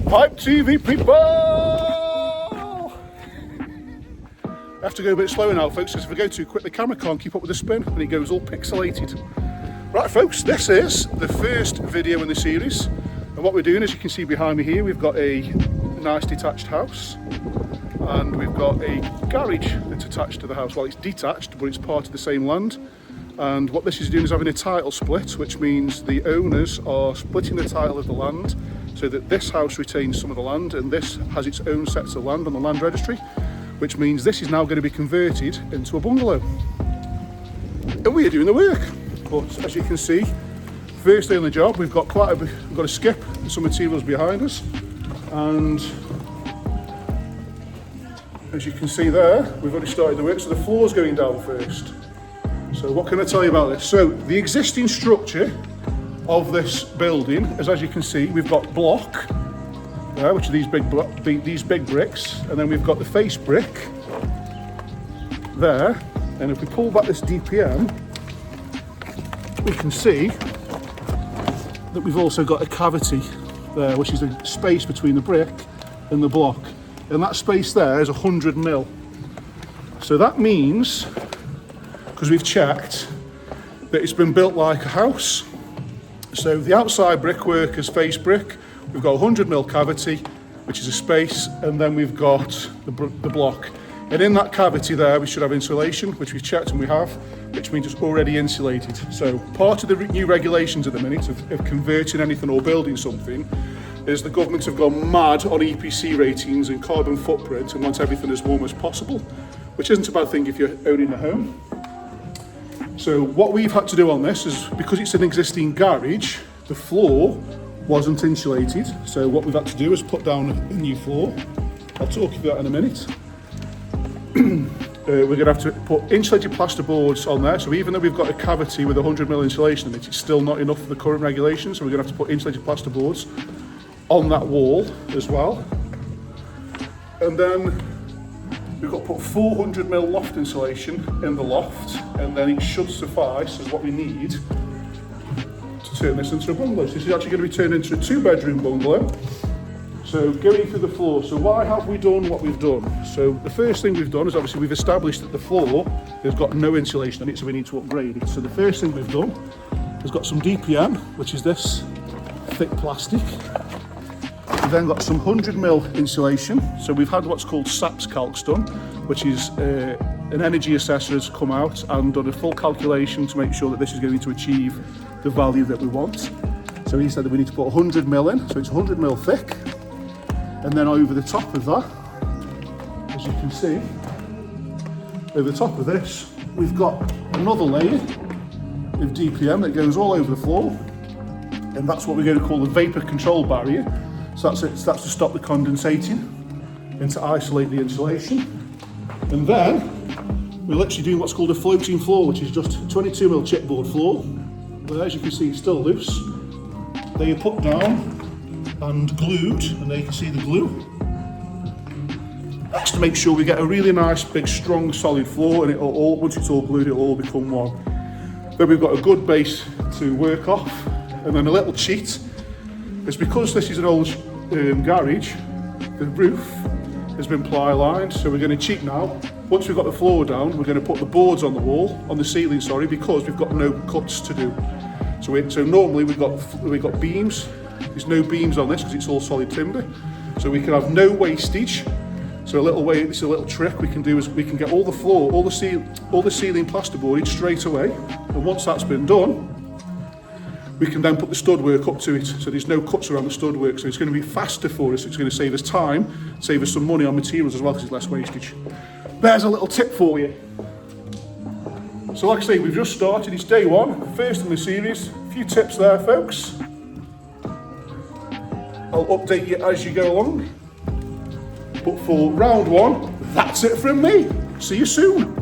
Pipe TV people! I have to go a bit slower now, folks, because if I go too quick, the camera can't keep up with the spin and it goes all pixelated. Right, folks, this is the first video in the series. And what we're doing, as you can see behind me here, we've got a nice detached house. And we've got a garage that's attached to the house. Well, it's detached, but it's part of the same land. And what this is doing is having a title split, which means the owners are splitting the title of the land so that this house retains some of the land and this has its own sets of land on the land registry, which means this is now going to be converted into a bungalow. And we are doing the work. But as you can see, first day on the job, we've got a skip and some materials behind us. And as you can see there, we've already started the work, so the floor's going down first. So what can I tell you about this? So the existing structure of this building is, as you can see, we've got block there, which are these big bricks, and then we've got the face brick there. And if we pull back this DPM, we can see that we've also got a cavity there, which is the space between the brick and the block. And that space there is 100 mil. So that means, because we've checked, that it's been built like a house. So the outside brickwork is face brick. We've got 100 mil cavity, which is a space, and then we've got the block. And in that cavity there, we should have insulation, which we've checked and we have, which means it's already insulated. So part of the new regulations at the minute of converting anything or building something is the government have gone mad on EPC ratings and carbon footprint and want everything as warm as possible, which isn't a bad thing if you're owning a home. So what we've had to do on this is, because it's an existing garage, the floor wasn't insulated. So what we've had to do is put down a new floor. I'll talk about that in a minute. We're going to have to put insulated plasterboards on there. So even though we've got a cavity with 100 mil insulation in it, it's still not enough for the current regulations. So we're going to have to put insulated plasterboards on that wall as well. And then we've got to put 400 mil loft insulation in the loft, and then it should suffice as what we need to turn this into a bungalow. So this is actually going to be turned into a 2-bedroom bungalow. So going through the floor, so why have we done what we've done? So the first thing we've done is obviously we've established that the floor has got no insulation on it, so we need to upgrade it. So the first thing we've done is got some DPM, which is this thick plastic. We've then got some 100 mil insulation. So we've had what's called SAPS calcs done, which is an energy assessor has come out and done a full calculation to make sure that this is going to achieve the value that we want. So he said that we need to put 100 mil in, so it's 100 mil thick. And then over the top of that, as you can see, over the top of this, we've got another layer of DPM that goes all over the floor. And that's what we're going to call the vapor control barrier. So that's to stop the condensating and to isolate the insulation. And then we're literally doing what's called a floating floor, which is just a 22 mil chipboard floor. But as you can see, it's still loose. They are put down and glued, and there you can see the glue. That's to make sure we get a really nice, big, strong, solid floor, and it'll all, once it's all glued, it'll all become one. Then we've got a good base to work off, and then a little cheat is because this is an old garage, the roof has been ply lined, so we're going to cheat now. Once we've got the floor down, we're going to put the boards on the wall, on the ceiling, sorry, because we've got no cuts to do. So normally we've got beams. There's no beams on this because it's all solid timber, so we can have no wastage. So this is a little trick we can do, is we can get all the floor, all the ceiling plasterboarded straight away, and once that's been done, we can then put the stud work up to it, so there's no cuts around the stud work, so it's going to be faster for us. It's going to save us time, save us some money on materials as well, because it's less wastage. There's a little tip for you. So like I say, we've just started, it's day one, first in the series. A few tips there, folks. I'll update you as you go along. But for round one, that's it from me. See you soon.